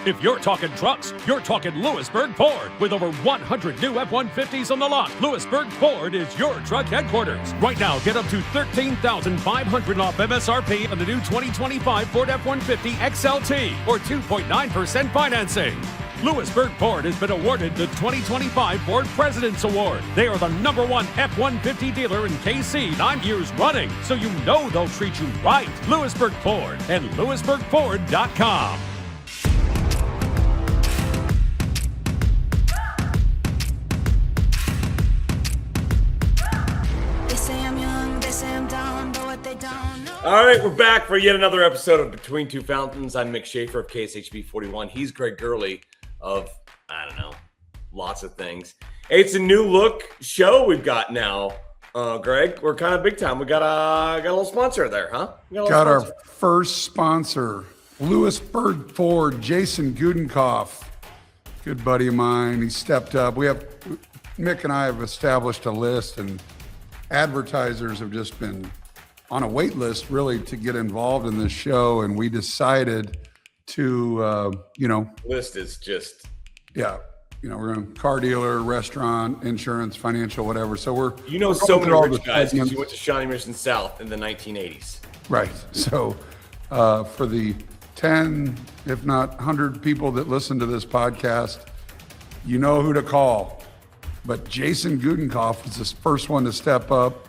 If you're talking trucks, you're talking Louisburg Ford. With over 100 new F-150s on the lot, Louisburg Ford is your truck headquarters. Right now, get up to $13,500 off MSRP on the new 2025 Ford F-150 XLT or 2.9% financing. Louisburg Ford has been awarded the 2025 Ford President's Award. They are the #1 F-150 dealer in KC 9 years running, so you know they'll treat you right. Louisburg Ford and LouisburgFord.com. All right, we're back for yet another episode of Between Two Fountains. I'm Mick Shaffer of KSHB 41. He's Greg Gurley of, I don't know, lots of things. Hey, it's a new look show we've got now, Greg. We're kind of big time. We got a little sponsor there, huh? Got our first sponsor, Louisburg Ford, Jason Gudenkoff. Good buddy of mine. He stepped up. Mick and I have established a list, and advertisers have just been on a wait list really to get involved in this show, and we decided to list is just we're going to car dealer, restaurant, insurance, financial, whatever. So we're so many rich guys because you went to Shawnee Mission South in the 1980s, right? So for the 10 if not 100 people that listen to this podcast, you know who to call. But Jason Gudenkoff is the first one to step up.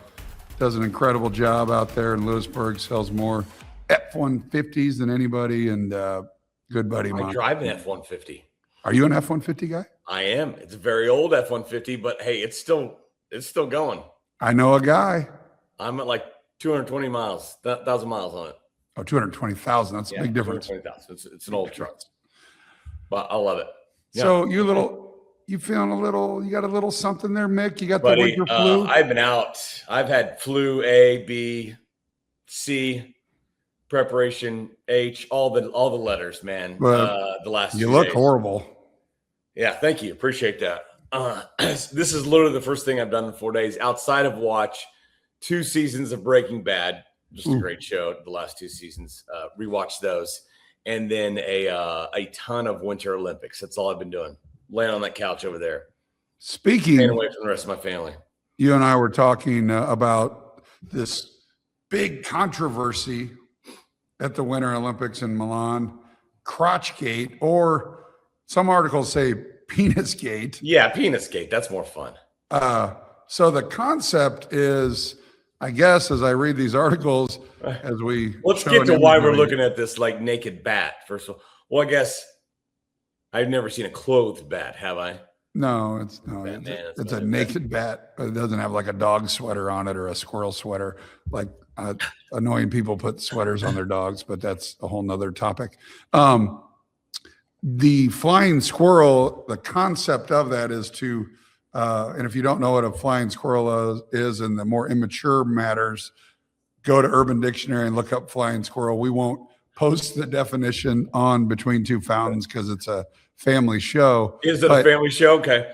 Does an incredible job out there in Louisburg, sells more F-150s than anybody, and good buddy of mine. I drive an F-150. Are you an F-150 guy? I am. It's a very old F-150, but hey, it's still going. I know a guy. I'm at like 220 miles, 1,000 miles on it. Oh, 220,000. That's a big difference. 220,000. It's an old truck, but I love it. Yeah. So you feeling you got a little something there, Mick? You got the winter flu? I've been out. I've had flu A, B, C, preparation H, all the letters, man. The last you 2 look days. horrible. Yeah, thank you. Appreciate that. This is literally the first thing I've done in 4 days outside of watch 2 seasons of Breaking Bad. Just a great show. The last 2 seasons, rewatch those, and then a ton of Winter Olympics. That's all I've been doing. Laying on that couch over there. Staying away from the rest of my family. You and I were talking about this big controversy at the Winter Olympics in Milan, Crotchgate, or some articles say Penisgate. Yeah, Penisgate. That's more fun. So the concept is, I guess, as I read these articles, let's get to why we're looking at this like naked bat. First of all, well, I guess I've never seen a clothed bat, have I? No, it's a naked bat, but it doesn't have like a dog sweater on it or a squirrel sweater. Like annoying people put sweaters on their dogs, but that's a whole nother topic. The flying squirrel, the concept of that is to, and if you don't know what a flying squirrel is and the more immature matters, go to Urban Dictionary and look up flying squirrel. We won't post the definition on Between Two Fountains because it's a family show. Is it a family show? Okay.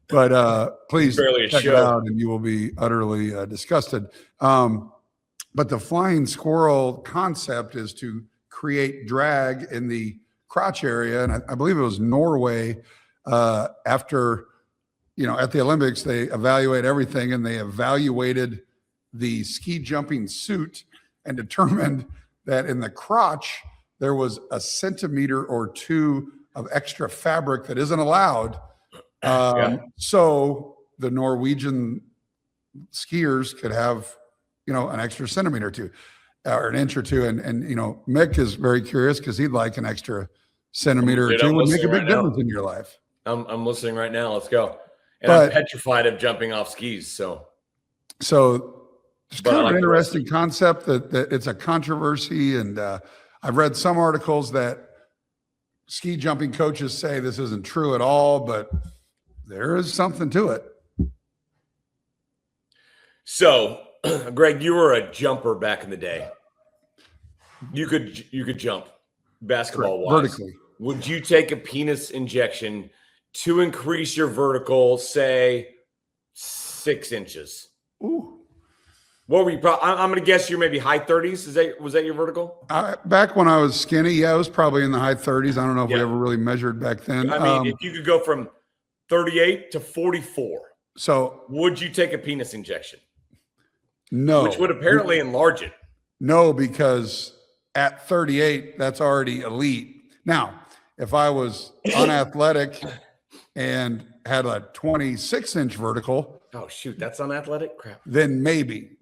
But please check it out and you will be utterly disgusted. But the flying squirrel concept is to create drag in the crotch area. And I believe it was Norway after, at the Olympics, they evaluate everything, and they evaluated the ski jumping suit and determined that in the crotch, there was a centimeter or 2 of extra fabric that isn't allowed. So the Norwegian skiers could have, an extra centimeter or 2 or an inch or 2. And Mick is very curious because he'd like an extra centimeter or 2 would make a big difference in your life. I'm listening right now. Let's go. And I'm petrified of jumping off skis. So it's kind of an interesting concept that it's a controversy. And I've read some articles that ski jumping coaches say this isn't true at all, but there is something to it. So, Greg, you were a jumper back in the day. You could jump basketball-wise. Vertically. Would you take a penis injection to increase your vertical, say, 6 inches? Ooh. What were you? I'm going to guess you're maybe high 30s. Was that your vertical? Back when I was skinny, yeah, I was probably in the high 30s. I don't know if we Yeah. ever really measured back then. I mean, if you could go from 38 to 44, so would you take a penis injection? no, Which would apparently enlarge it. No, because at 38, that's already elite. Now, if I was unathletic and had a 26-inch vertical, oh shoot, that's unathletic crap. Then maybe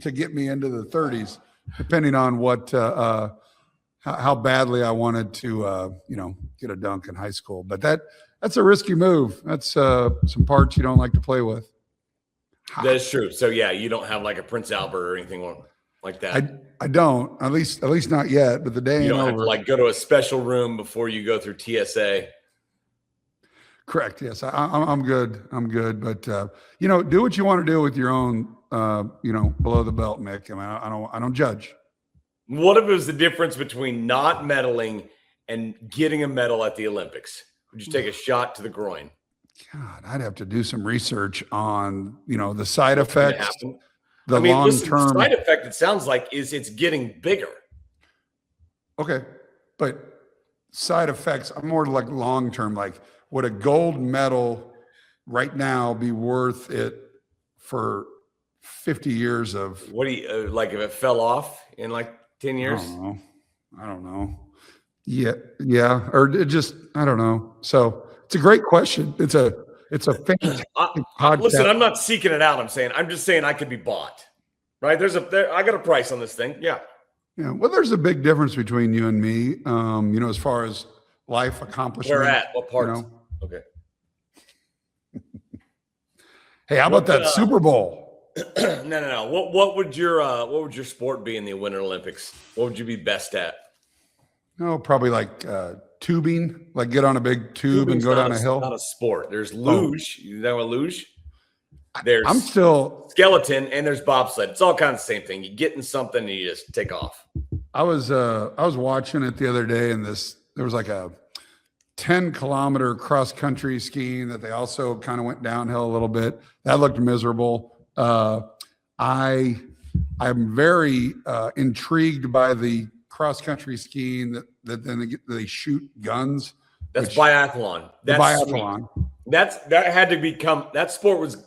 to get me into the 30s, depending on what how badly I wanted to get a dunk in high school. But that's a risky move. That's some parts you don't like to play with. That is true. So yeah, you don't have like a Prince Albert or anything like that. I don't, at least not yet. But the day you don't ain't have over. to like go to a special room before you go through TSA. Correct. Yes, I'm good. I'm good. But do what you want to do with your own, below the belt, Mick. I mean, I don't judge. What if it was the difference between not medaling and getting a medal at the Olympics? Would you take a shot to the groin? God, I'd have to do some research on the side effects. The listen, long-term side effect, it sounds like, is it's getting bigger. Okay, but side effects, I'm more like long-term. Like, would a gold medal right now be worth it for 50 years of? What do you like if it fell off in like 10 years? I don't know. Yeah, or it just I don't know. So it's a great question. It's a fantastic podcast. Listen, I'm not seeking it out. I'm just saying I could be bought. Right? I got a price on this thing. Yeah. Yeah. Well, there's a big difference between you and me. As far as life accomplishment. Where at? What parts? Okay. Hey, how about that Super Bowl? No. What would your sport be in the Winter Olympics? What would you be best at? No, probably like tubing, like get on a big tube and go down a hill. Not a sport. There's luge. You know what luge? There's I'm still skeleton and there's bobsled. It's all kind of the same thing. You get in something and you just take off. I was watching it the other day, and there was like a 10-kilometer cross country skiing that they also kind of went downhill a little bit. That looked miserable. I'm very intrigued by the cross country king that then they shoot guns. That's biathlon. That's biathlon. That had to become that sport was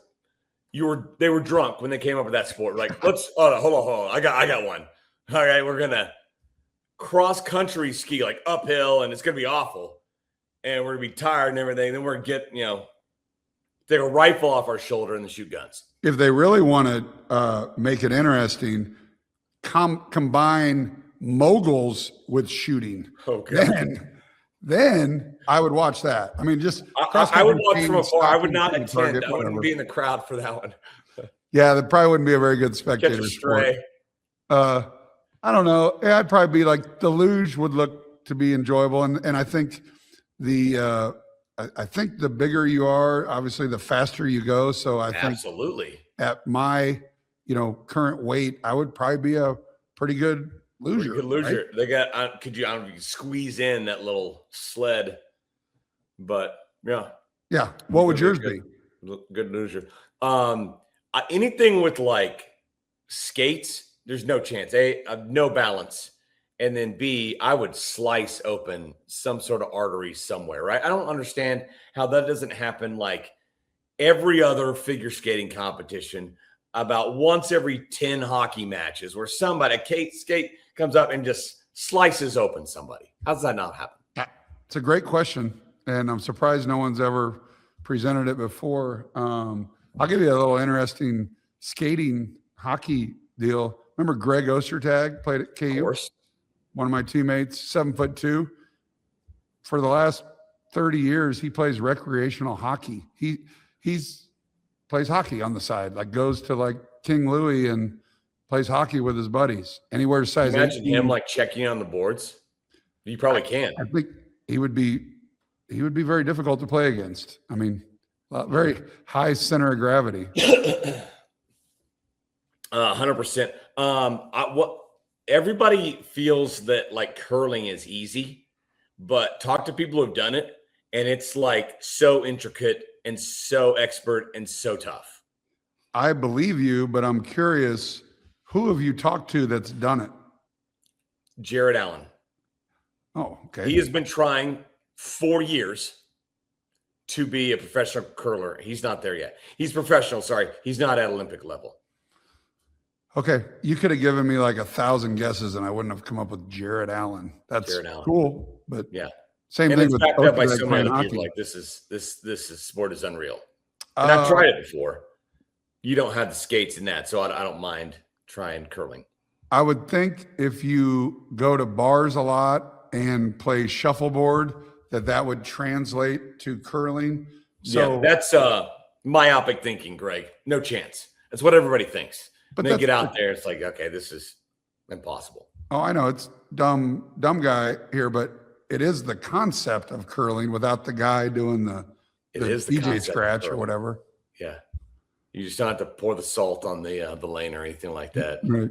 they were drunk when they came up with that sport. Like, hold on. I got one. All right, we're gonna cross country ski like uphill, and it's gonna be awful, and we're gonna be tired and everything. Then we're gonna get take a rifle off our shoulder and then shoot guns. If they really want to make it interesting, combine moguls with shooting. Okay. Then I would watch that. I mean, just I would watch from afar. I would not attend. I wouldn't be in the crowd for that one. Yeah, that probably wouldn't be a very good spectator. Catch a stray. I don't know. Yeah, I'd probably be like the luge would look to be enjoyable, and I think I think the bigger you are, obviously the faster you go. So I think absolutely at my current weight, I would probably be a pretty good loser. Right? They got I don't know if you could squeeze in that little sled, but yeah. What would yours be? Good loser. Anything with like skates, there's no chance. A, no balance, and then B, I would slice open some sort of artery somewhere. Right? I don't understand how that doesn't happen like every other figure skating competition. About once every 10 hockey matches where somebody, a skate comes up and just slices open somebody. How does that not happen? It's a great question, and I'm surprised no one's ever presented it before. I'll give you a little interesting skating hockey deal. Remember Greg Ostertag played at KU? Of course. One of my teammates, 7'2". For the last 30 years, he plays recreational hockey. He's plays hockey on the side, like goes to like King Louis and plays hockey with his buddies. And he wears size 18. Imagine him like checking on the boards. You probably can. I think he would be very difficult to play against. I mean, very high center of gravity. 100%. What everybody feels that like curling is easy, but talk to people who've done it, and it's like so intricate and so expert and so tough. I believe you, but I'm curious Who have you talked to that's done it? Jared Allen. Oh, okay. He has been trying 4 years to be a professional curler. He's not there yet. He's professional. Sorry. He's not at Olympic level. Okay. You could have given me like 1,000 guesses and I wouldn't have come up with Jared Allen. That's Jared Allen. cool. But yeah, same and thing it's with backed up by coaches so that many play other hockey. people. Like this sport is unreal. And I've tried it before. You don't have the skates in that, so I don't mind trying curling. I would think if you go to bars a lot and play shuffleboard, that would translate to curling. So yeah, that's myopic thinking, Greg. No chance. That's what everybody thinks. But and they get out there, it's like, okay, this is impossible. Oh, I know it's dumb guy here, but it is the concept of curling without the guy doing the DJ scratch or whatever. Yeah. You just don't have to pour the salt on the lane or anything like that. Right.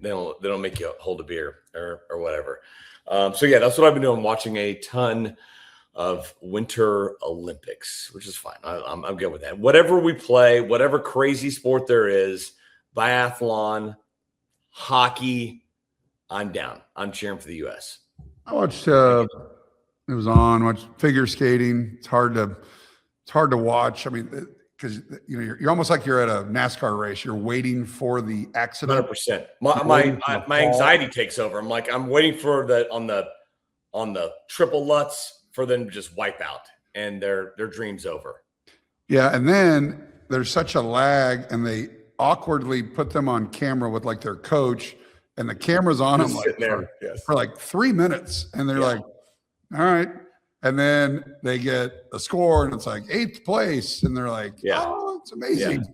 They don't make you hold a beer or whatever. So yeah, that's what I've been doing, watching a ton of Winter Olympics, which is fine. I'm good with that. Whatever we play, whatever crazy sport there is, biathlon, hockey, I'm down. I'm cheering for the U.S. I watched it was on. Watched figure skating. It's hard to watch. I mean, because you're almost like you're at a NASCAR race. You're waiting for the accident. 100%. My anxiety takes over. I'm like, I'm waiting for on the triple Lutz for them to just wipe out and their dream's over. Yeah, and then there's such a lag, and they awkwardly put them on camera with like their coach, and the camera's on them like for like 3 minutes, and they're like, all right. And then they get a score and it's like 8th place. And they're like, oh, it's amazing.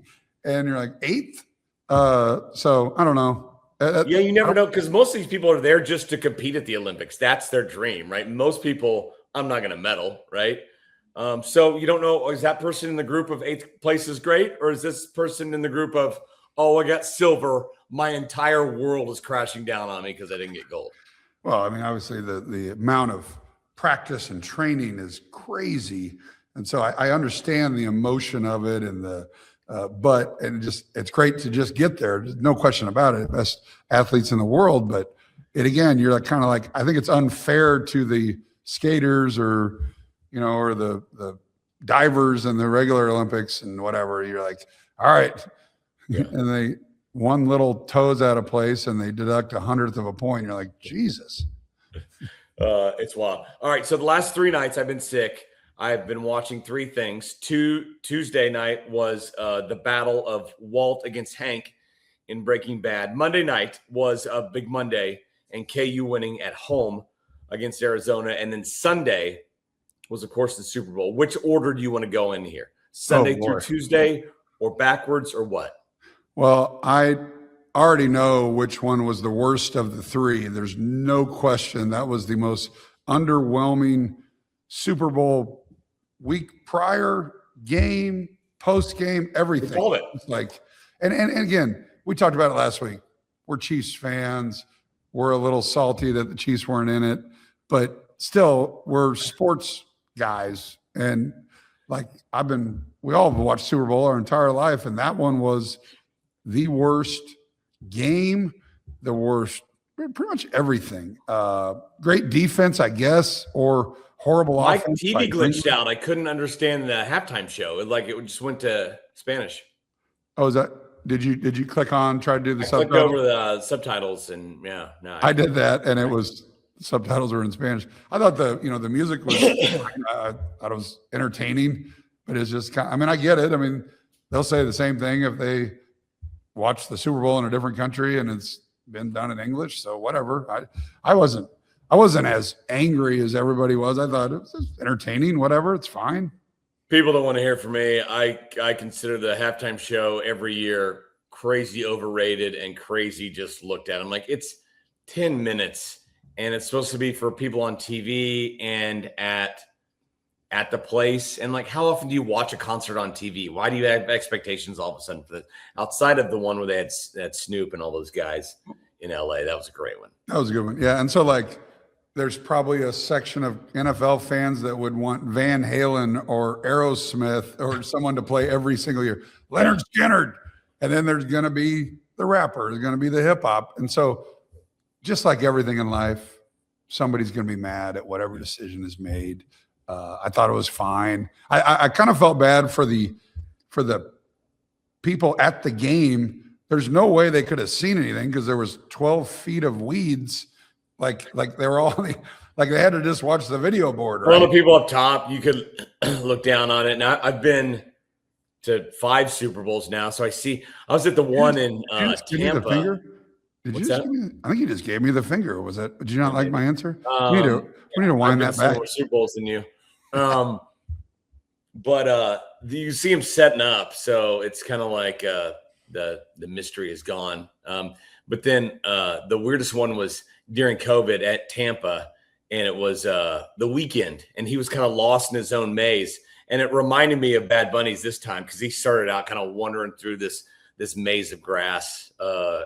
Yeah. And you're like 8th. So I don't know. Yeah, you never know, because most of these people are there just to compete at the Olympics. That's their dream, right? Most people, I'm not going to medal, right? So you don't know, is that person in the group of 8th place is great? Or is this person in the group of, oh, I got silver. My entire world is crashing down on me because I didn't get gold. Well, I mean, obviously the amount of practice and training is crazy, and so I understand the emotion of it and it's great to just get there. There's no question about it. Best athletes in the world, but again, you're like kind of like, I think it's unfair to the skaters or the divers in the regular Olympics and whatever. You're like, all right, and they one little toes out of place and they deduct 100th of a point. You're like, Jesus. It's wild. All right. So the last 3 nights I've been sick. I've been watching 3 things. Tuesday night was the battle of Walt against Hank in Breaking Bad. Monday night was a big Monday and KU winning at home against Arizona. And then Sunday was, of course, the Super Bowl. Which order do you want to go in here? Sunday through Tuesday or backwards or what? Well, I already know which one was the worst of the 3. There's no question. That was the most underwhelming Super Bowl week prior, game, post game, everything. All of it. It's like, and again, we talked about it last week. We're Chiefs fans. We're a little salty that the Chiefs weren't in it, but still, we're sports guys. And like we all have watched Super Bowl our entire life, and that one was the worst game, the worst, pretty much everything. Great defense, I guess, or horrible offense. My TV glitched out. I couldn't understand the halftime show. It just went to Spanish. Oh, is that? Did you click on, try to do the subtitles? Clicked over the subtitles and I did that, and it was subtitles were in Spanish. I thought the music was I thought it was entertaining, but it's just kind of, I mean, I get it. I mean, they'll say the same thing if they watch the Super Bowl in a different country and it's been done in English. So whatever. I wasn't as angry as everybody was. I thought it was entertaining, whatever. It's fine. People don't want to hear from me. I consider the halftime show every year crazy overrated and crazy just looked at. I'm like, it's 10 minutes and it's supposed to be for people on TV and at the place. And like, how often do you watch a concert on TV? Why do you have expectations all of a sudden for outside of the one where they had Snoop and all those guys in LA? That was a great one. That was a good one. Yeah. And so like, there's probably a section of NFL fans that would want Van Halen or Aerosmith or someone to play every single year. Leonard Skinner. And then there's going to be the rapper, is going to be the hip hop. And so just like everything in life, somebody's going to be mad at whatever decision is made. I thought it was fine. I kind of felt bad for the people at the game. There's no way they could have seen anything because there was 12 feet of weeds. Like they were all like they had to just watch the video board. Right? All the people up top, you could look down on it. And I've been to 5 Super Bowls now, so I was at the one in Tampa. Give me the finger? Did you just give me, I think you just gave me the finger. Was it? Did you not like my answer? We need to wind that back. More Super Bowls than you. But you see him setting up, so it's kind of like the mystery is gone. But then the weirdest one was during COVID at Tampa, and it was the weekend, and he was kind of lost in his own maze. And it reminded me of Bad Bunny's this time because he started out kind of wandering through this maze of grass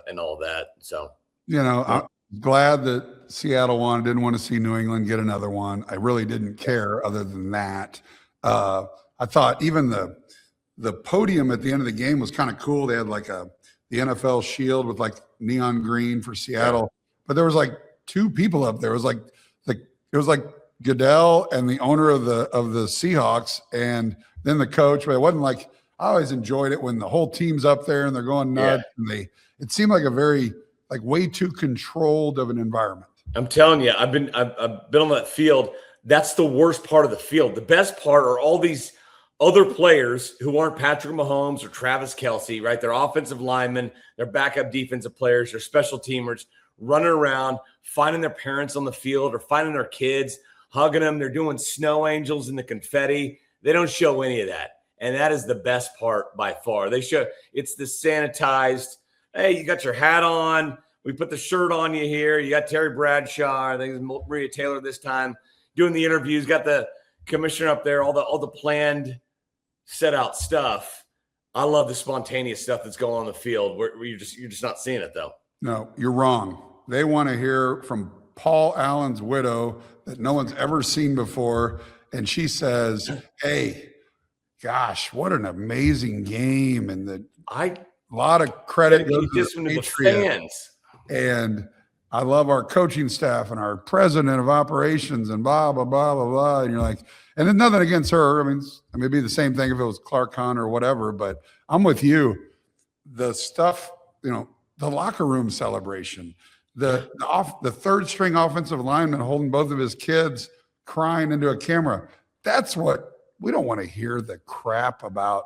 and all that. So, I'm glad that Seattle won. Didn't want to see New England get another one. I really didn't care other than that. I thought even the podium at the end of the game was kind of cool. They had like the NFL shield with like neon green for Seattle, but there was like 2 people up there. It was like Goodell and the owner of the Seahawks, and then the coach. But it wasn't like, I always enjoyed it when the whole team's up there and they're going nuts. Yeah. And it seemed like a very way too controlled of an environment. I'm telling you, I've been on that field. That's the worst part of the field. The best part are all these other players who aren't Patrick Mahomes or Travis Kelce, right? They're offensive linemen, they're backup defensive players, they're special teamers running around, finding their parents on the field or finding their kids, hugging them. They're doing snow angels in the confetti. They don't show any of that. And that is the best part by far. They show it's the sanitized, hey, you got your hat on. We put the shirt on you here. You got Terry Bradshaw. I think it's Maria Taylor this time doing the interviews. Got the commissioner up there, all the planned, set out stuff. I love the spontaneous stuff that's going on the field. Where you're just not seeing it though. No, you're wrong. They want to hear from Paul Allen's widow that no one's ever seen before, and she says, "Hey, gosh, what an amazing game!" And a lot of credit goes to the fans. And I love our coaching staff and our president of operations and blah, blah, blah, blah, blah. And you're like, and then nothing against her. I mean, it may be the same thing if it was Clark Hunt or whatever, but I'm with you. The stuff, the locker room celebration, the third string offensive lineman holding both of his kids crying into a camera. That's what we don't want to hear, the crap about.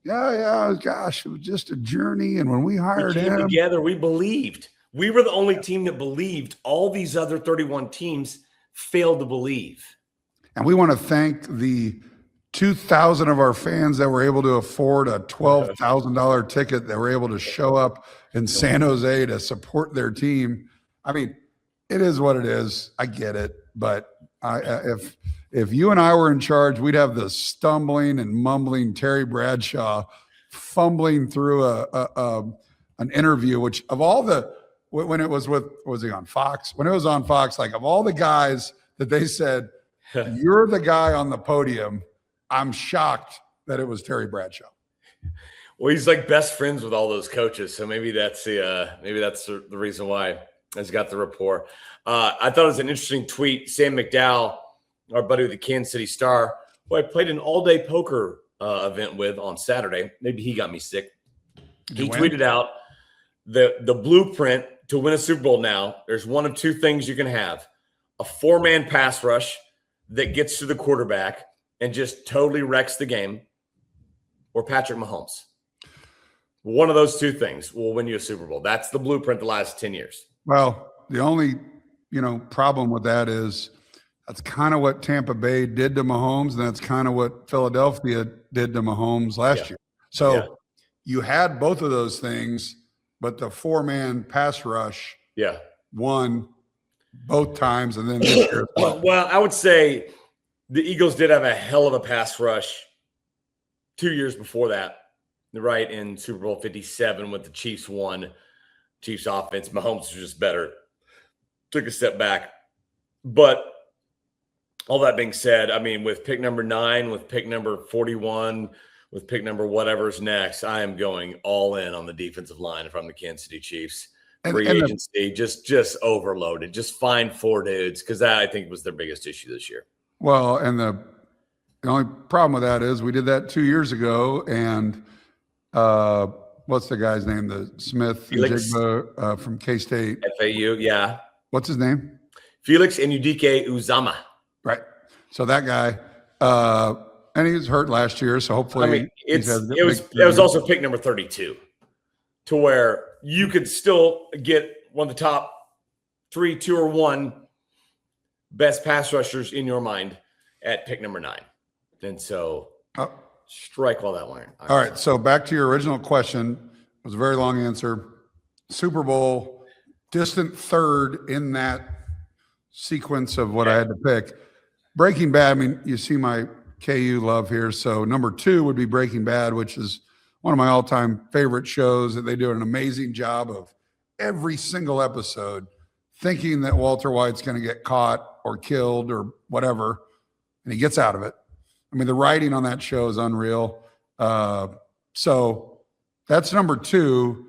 Yeah, gosh, it was just a journey. And when we hired him together, we believed. We were the only team that believed. All these other 31 teams failed to believe. And we want to thank the 2,000 of our fans that were able to afford a $12,000 ticket, that were able to show up in San Jose to support their team. I mean, it is what it is. I get it. But if you and I were in charge, we'd have the stumbling and mumbling Terry Bradshaw fumbling through an interview, which of all the, when it was was he on Fox? When it was on Fox, like of all the guys that they said, you're the guy on the podium, I'm shocked that it was Terry Bradshaw. Well, he's like best friends with all those coaches, so maybe that's the reason why he's got the rapport. I thought it was an interesting tweet. Sam McDowell, our buddy with the Kansas City Star, who I played an all-day poker event with on Saturday. Maybe he got me sick. He tweeted out the blueprint to win a Super Bowl now. There's one of 2 things you can have: a 4-man pass rush that gets to the quarterback and just totally wrecks the game, or Patrick Mahomes. One of those 2 things will win you a Super Bowl. That's the blueprint the last 10 years. Well, the only, problem with that is that's kind of what Tampa Bay did to Mahomes, and that's kind of what Philadelphia did to Mahomes last year. So you had both of those things, but the 4-man pass rush won both times, and then this year. Well, I would say the Eagles did have a hell of a pass rush 2 years before that, right, in Super Bowl 57 with the Chiefs won. Chiefs offense, Mahomes was just better. Took a step back. But all that being said, I mean, with pick number 9, with pick number 41, with pick number whatever's next, I am going all in on the defensive line if I'm the Kansas City Chiefs. Free agency, just overloaded. Just find 4 dudes, because that, I think, was their biggest issue this year. Well, and the only problem with that is we did that 2 years ago, and what's the guy's name? The Smith Njigba, from K-State. FAU, yeah. What's his name? Felix Enudike Uzama. Right. So that guy, and he was hurt last year, so hopefully it was also pick number 32, to where you could still get one of the top 3, 2, or 1 best pass rushers in your mind at pick number 9. And so strike while that line. All right. So back to your original question. It was a very long answer. Super Bowl, distant third in that sequence of what I had to pick. Breaking Bad, I mean, you see my KU love here. So number 2 would be Breaking Bad, which is one of my all-time favorite shows. That they do an amazing job of every single episode thinking that Walter White's going to get caught or killed or whatever, and he gets out of it. I mean, the writing on that show is unreal. So that's number 2,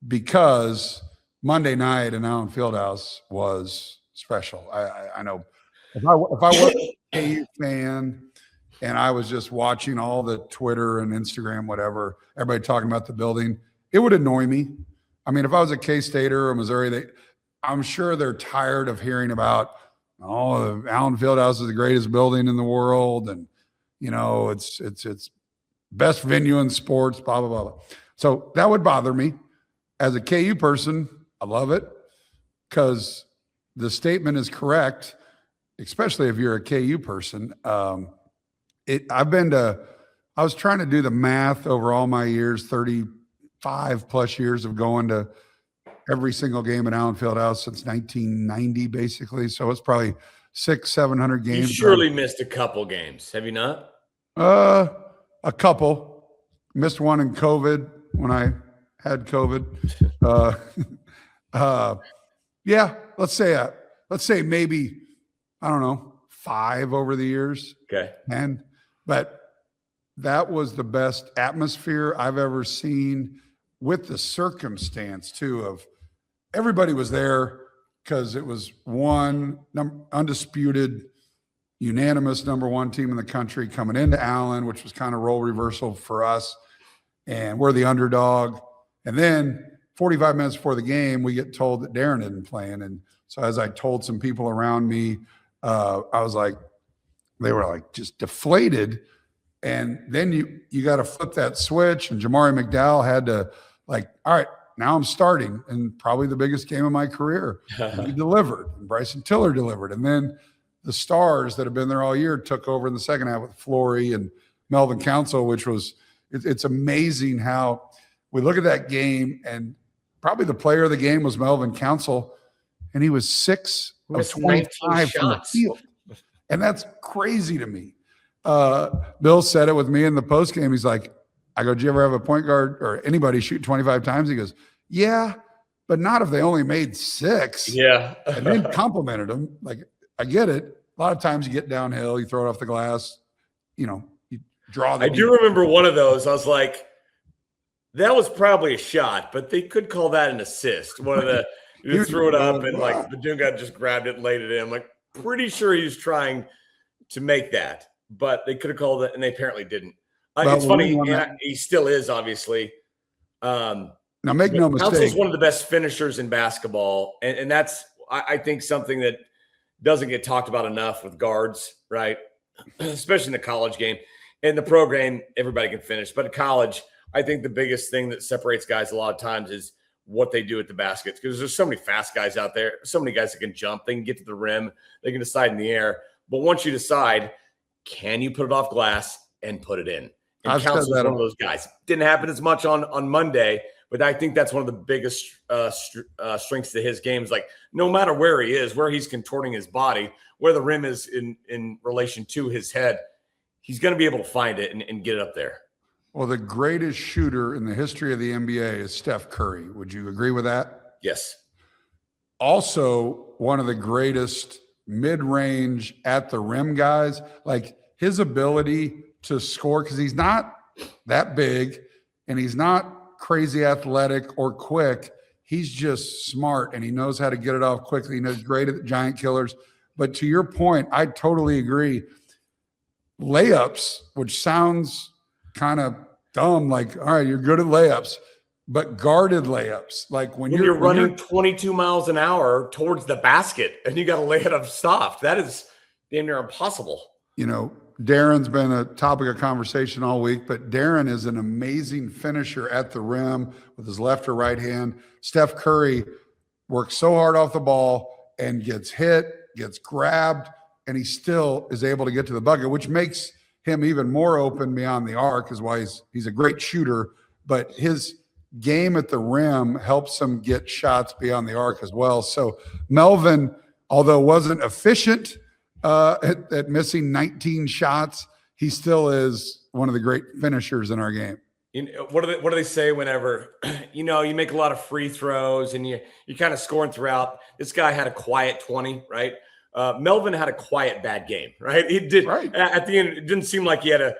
because Monday night in Allen Fieldhouse was special. I know if I was a KU fan and I was just watching all the Twitter and Instagram, whatever, everybody talking about the building, it would annoy me. I mean, if I was a K-Stater or Missouri, I'm sure they're tired of hearing about, oh, Allen Fieldhouse is the greatest building in the world, and it's best venue in sports, blah, blah, blah, blah. So that would bother me. As a KU person, I love it, because the statement is correct, especially if you're a KU person. I was trying to do the math over all my years, 35 plus years of going to every single game at Allen Fieldhouse since 1990, basically. So it's probably 600-700 games. You surely missed a couple games, have you not? A couple. Missed one in COVID when I had COVID. Yeah, let's say maybe, I don't know, 5 over the years. Okay. But that was the best atmosphere I've ever seen, with the circumstance too of everybody was there, because it was undisputed, unanimous number 1 team in the country coming into Allen, which was kind of role reversal for us. And we're the underdog. And then 45 minutes before the game, we get told that Darren isn't playing. And so as I told some people around me, I was like, they were like just deflated. And then you got to flip that switch. And Jamari McDowell had to, like, all right, now I'm starting, and probably the biggest game of my career. He delivered, and Bryson Tiller delivered. And then the stars that have been there all year took over in the second half with Flory and Melvin Council, which was, it's amazing how we look at that game, and probably the player of the game was Melvin Council, and he was 6 of 25 from the field. And that's crazy to me. Bill said it with me in the post game. He's like, I go, do you ever have a point guard or anybody shoot 25 times? He goes, yeah, but not if they only made 6. Yeah. And then complimented him. Like, I get it. A lot of times you get downhill, you throw it off the glass, you draw the. I do remember one of those. I was like, that was probably a shot, but they could call that an assist. One of the, you threw it up and like the dude just grabbed it and laid it in. I'm like, pretty sure he was trying to make that, but they could have called it, and they apparently didn't. It's funny, and he still is, obviously. Now, make no mistake. Council's one of the best finishers in basketball, and that's, I think, something that doesn't get talked about enough with guards, right? Especially in the college game. In the pro game, everybody can finish, but at college, I think the biggest thing that separates guys a lot of times is what they do at the baskets, because there's so many fast guys out there, so many guys that can jump, they can get to the rim, they can decide in the air. But once you decide, can you put it off glass and put it in? And Council's one of those guys. Didn't happen as much on Monday, but I think that's one of the biggest strengths to his game. Is like, no matter where he is, where he's contorting his body, where the rim is in relation to his head, he's going to be able to find it and get it up there. Well, the greatest shooter in the history of the NBA is Steph Curry. Would you agree with that? Yes. Also, one of the greatest mid-range at the rim guys, like his ability to score, because he's not that big, and he's not crazy athletic or quick. He's just smart, and he knows how to get it off quickly. He knows great at the giant killers. But to your point, I totally agree. Layups, which sounds kind of dumb, like, all right, you're good at layups, but guarded layups, like when you're running 22 miles an hour towards the basket and you got to lay it up soft, that is damn near impossible. You know, Darren's been a topic of conversation all week, but Darren is an amazing finisher at the rim with his left or right hand. Steph Curry works so hard off the ball and gets hit, gets grabbed, and he still is able to get to the bucket, which makes him even more open beyond the arc, is why he's a great shooter, but his game at the rim helps him get shots beyond the arc as well. So Melvin, although wasn't efficient at missing 19 shots, he still is one of the great finishers in our game. You know, what do they say whenever, you know, you make a lot of free throws and you're kind of scoring throughout? This guy had a quiet 20, right? Melvin had a quiet bad game, right? He did. Right. At the end, it didn't seem like he had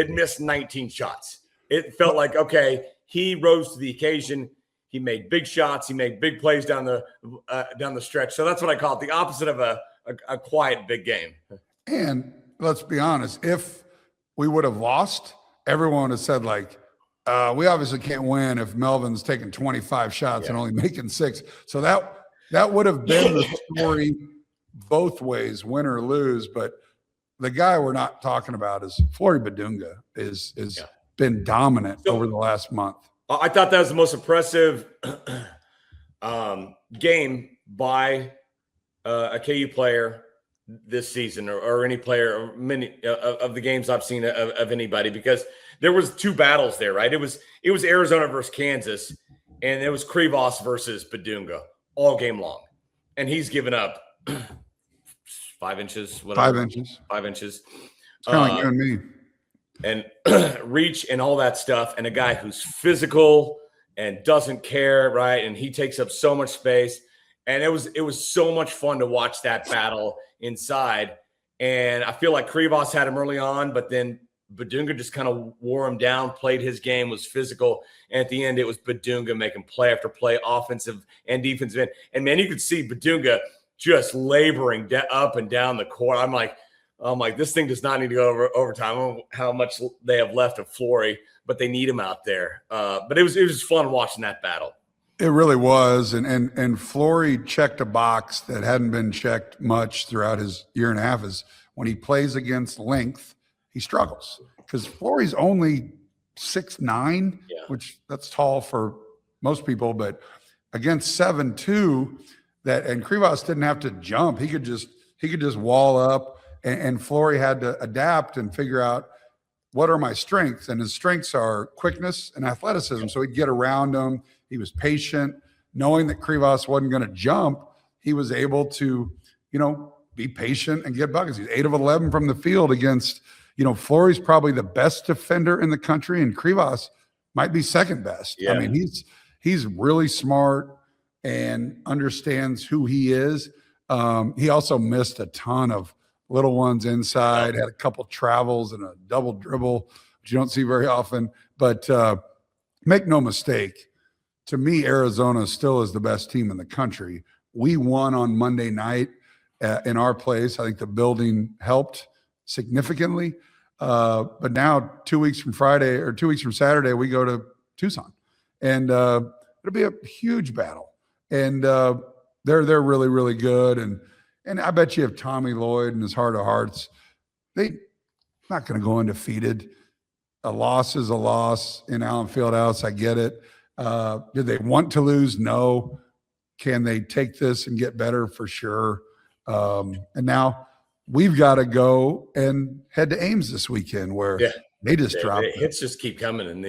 missed 19 shots. It felt like, okay, he rose to the occasion. He made big shots. He made big plays down the stretch. So that's what I call it, the opposite of a quiet big game. And let's be honest, if we would have lost, everyone would have said, like, we obviously can't win if Melvin's taking 25 shots and only making 6. So that would have been the story both ways, win or lose. But the guy we're not talking about is Flory Badunga is been dominant over the last month. I thought that was the most impressive game by a KU player this season, or any player, or many of the games I've seen of anybody, because there was 2 battles there, right? It was Arizona versus Kansas, and it was Krivos versus Badunga all game long, and he's given up 5 inches, whatever. 5 inches. 5 inches. It's kind of like you and me. And reach and all that stuff, and a guy who's physical and doesn't care, right? And he takes up so much space, and it was so much fun to watch that battle inside. And I feel like Krivos had him early on, but then Badunga just kind of wore him down, played his game, was physical, and at the end it was Badunga making play after play, offensive and defensive end. And man, you could see Badunga just laboring up and down the court. I'm like, this thing does not need to go over overtime. I don't know how much they have left of Flory, but they need him out there. But it was fun watching that battle. It really was. And Flory checked a box that hadn't been checked much throughout his year and a half, is when he plays against length, he struggles. Because Flory's only 6'9", which that's tall for most people, but against 7'2", and Krivos didn't have to jump. He could just wall up. And Flory had to adapt and figure out, what are my strengths? And his strengths are quickness and athleticism. So he'd get around him. He was patient. Knowing that Krivos wasn't going to jump, he was able to, be patient and get buckets. He's 8 of 11 from the field against, Flory's probably the best defender in the country, and Krivos might be second best. Yeah. I mean, he's really smart and understands who he is. He also missed a ton of little ones inside, had a couple travels and a double dribble, which you don't see very often. But make no mistake, to me, Arizona still is the best team in the country. We won on Monday night in our place. I think the building helped significantly. But now 2 weeks from Saturday, we go to Tucson. And it'll be a huge battle. And they're really, really good. And I bet you if Tommy Lloyd and his heart of hearts, they're not going to go undefeated. A loss is a loss in Allen Fieldhouse. I get it. Did they want to lose? No. Can they take this and get better? For sure. And now we've got to go and head to Ames this weekend, where they just dropped. Hits just keep coming. And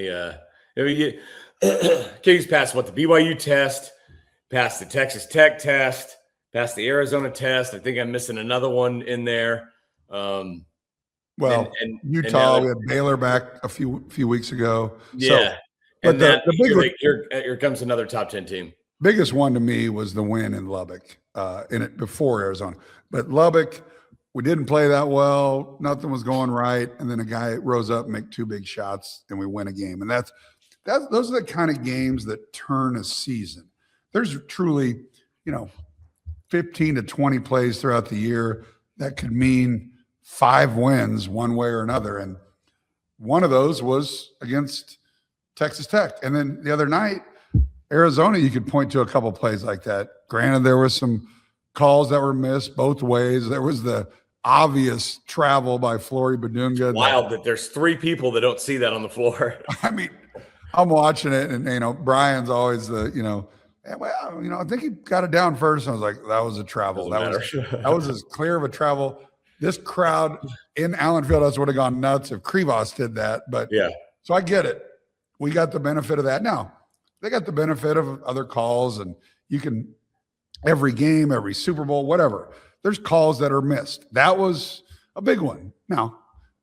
Kings passed the BYU test, passed the Texas Tech test, passed the Arizona test. I think I'm missing another one in there. And Utah, we had Baylor back a few weeks ago. Yeah. So, but the big here comes another top 10 team. Biggest one to me was the win in Lubbock, in it before Arizona. But Lubbock, we didn't play that well. Nothing was going right. And then a guy rose up and make 2 big shots and we win a game. And those are the kind of games that turn a season. There's truly, 15 to 20 plays throughout the year that could mean 5 wins one way or another. And one of those was against Texas Tech. And then the other night, Arizona, you could point to a couple plays like that. Granted, there was some calls that were missed both ways. There was the obvious travel by Flory Badunga. Wild that there's 3 people that don't see that on the floor. I mean, I'm watching it, and Brian's always the, I think he got it down first. And I was like, that was a travel. That was as clear of a travel. This crowd in Allen Fieldhouse would have gone nuts if Krivas did that. But yeah, so I get it. We got the benefit of that. Now they got the benefit of other calls, and you can every game, every Super Bowl, whatever. There's calls that are missed. That was a big one. Now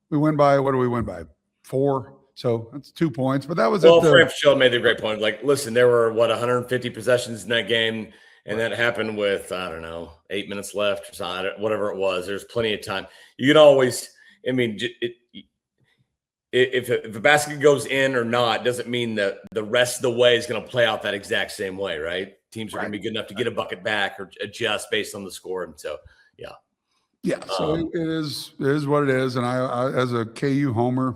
we win by, what do we win by? 4. So that's 2 points, but that was Frank Fischel made the great point. Like, listen, there were 150 possessions in that game, and that happened with 8 minutes left or something, whatever it was. There's plenty of time. You can always, if a basket goes in or not, doesn't mean that the rest of the way is going to play out that exact same way, right? Teams are going to be good enough to get a bucket back or adjust based on the score, and so yeah. So it is what it is, and I as a KU homer,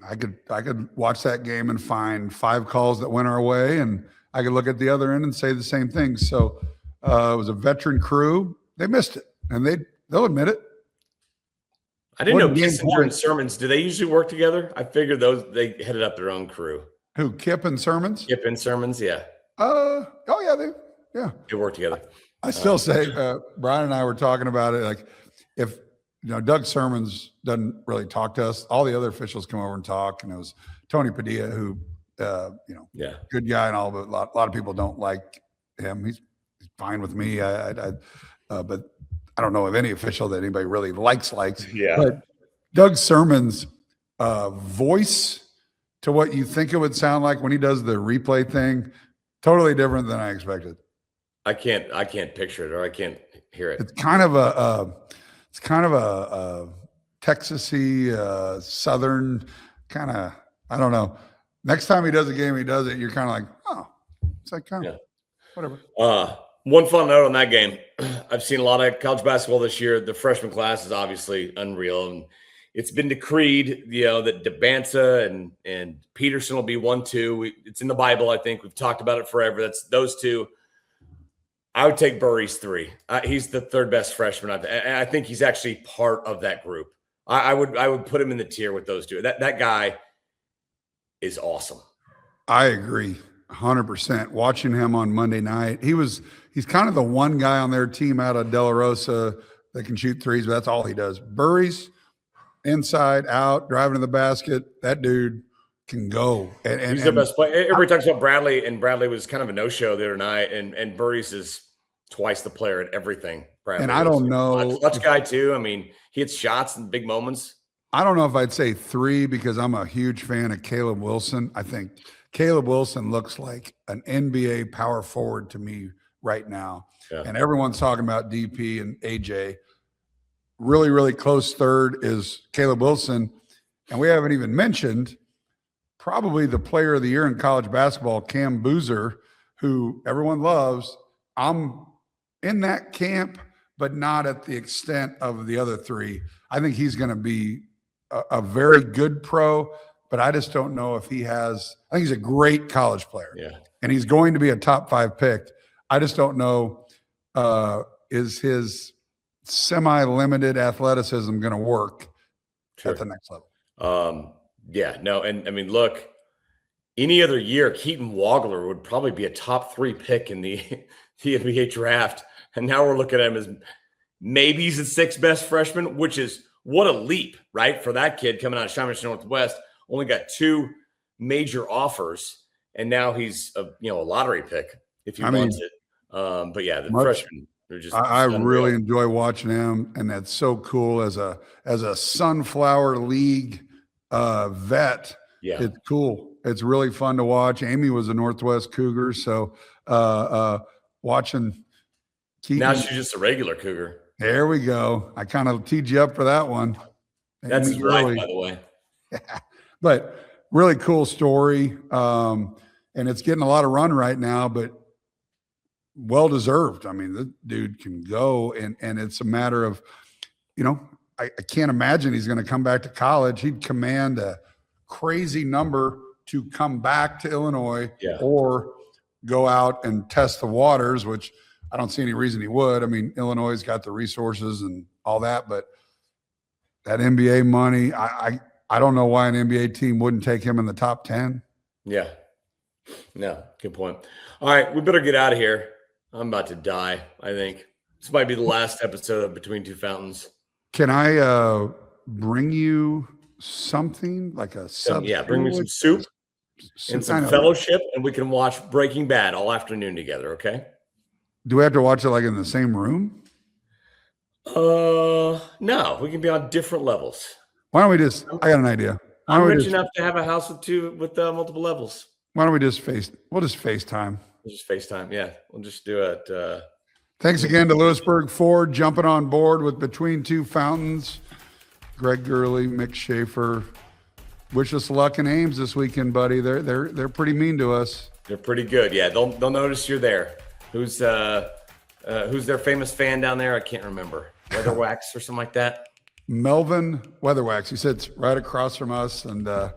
I could watch that game and find 5 calls that went our way, and I could look at the other end and say the same thing. So it was a veteran crew. They missed it, and they'll admit it. I didn't know Kissinger and Sermons. Do they usually work together? I figured they headed up their own crew. Who, Kip and Sermons? Kip and Sermons, yeah. They work together. I still say Brian and I were talking about it. Like, if Doug Sermons doesn't really talk to us, all the other officials come over and talk. And it was Tony Padilla, who, good guy and all, but a lot of people don't like him. He's fine with me. But I don't know of any official that anybody really likes. Yeah. But Doug Sermons' voice to what you think it would sound like when he does the replay thing, totally different than I expected. I can't picture it, or I can't hear it. It's kind of a Texas-y, Southern kind of, I don't know. Next time he does a game, he does it, you're kind of like, oh, it's like kind of whatever. One fun note on that game. I've seen a lot of college basketball this year. The freshman class is obviously unreal, and it's been decreed, that DeBanza and Peterson will be 1-2. It's in the Bible, I think. We've talked about it forever. That's those 2. I would take Burry's 3. He's the 3rd best freshman. I think he's actually part of that group. I would put him in the tier with those 2. That guy is awesome. I agree 100%. Watching him on Monday night, he's kind of the one guy on their team out of De La Rosa that can shoot threes, but that's all he does. Burry's inside, out, driving to the basket. That dude can go. And he's the best player. Everybody talks about Bradley, and Bradley was kind of a no-show the other night, and Burry's is twice the player at everything. Bradley and I don't know. Clutch guy, too. I mean, he hits shots in big moments. I don't know if I'd say 3 because I'm a huge fan of Caleb Wilson. I think Caleb Wilson looks like an NBA power forward to me right now. Yeah. And everyone's talking about DP and AJ. Really, really close 3rd is Caleb Wilson. And we haven't even mentioned probably the player of the year in college basketball, Cam Boozer, who everyone loves. I'm in that camp, but not at the extent of the other 3. I think he's going to be a very good pro, but I just don't know if he has – I think he's a great college player. Yeah. And he's going to be a top 5 pick. I just don't know is his semi-limited athleticism going to work at the next level. And I mean, look, any other year, Keaton Wagler would probably be a top 3 pick in the NBA draft. And now we're looking at him as maybe he's the 6th best freshman, which is what a leap, right? For that kid coming out of Chaminade Northwest, only got 2 major offers. And now he's a lottery pick if he wants it. But yeah, the freshmen are just. I really enjoy watching him, and that's so cool as a Sunflower League vet. Yeah, it's cool. It's really fun to watch. Amy was a Northwest Cougar, so watching Keaton. Now she's just a regular Cougar. There we go. I kind of teed you up for that one. That's his wife, by the way. But really cool story. And it's getting a lot of run right now, but well-deserved. I mean, the dude can go, and it's a matter of, I can't imagine he's going to come back to college. He'd command a crazy number to come back to Illinois or go out and test the waters, which I don't see any reason he would. I mean, Illinois has got the resources and all that, but that NBA money, I don't know why an NBA team wouldn't take him in the top 10. Yeah. No, good point. All right, we better get out of here. I'm about to die, I think. This might be the last episode of Between Two Fountains. Can I bring you something like a sub? Yeah, bring me some soup and some fellowship, and we can watch Breaking Bad all afternoon together, okay? Do we have to watch it like in the same room? No, we can be on different levels. Why don't we just, I got an idea. I'm rich enough to have a house with multiple levels. Why don't we just we'll just FaceTime. We'll just FaceTime, yeah. We'll just do it. Thanks again to Louisburg Ford jumping on board with Between Two Fountains. Greg Gurley, Mick Shaffer. Wish us luck in Ames this weekend, buddy. They're pretty mean to us. They're pretty good, yeah. They'll notice you're there. Who's their famous fan down there? I can't remember. Weatherwax or something like that. Melvin Weatherwax. He sits right across from us, and I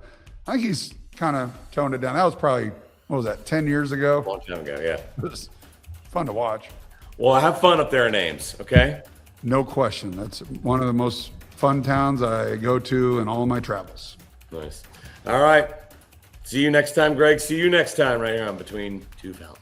think he's kind of toned it down. That was probably, what was that, 10 years ago? A long time ago, yeah. It was fun to watch. Well, have fun up there in Ames, okay? No question. That's one of the most fun towns I go to in all my travels. Nice. All right. See you next time, Greg. See you next time right here on Between Two Fountains.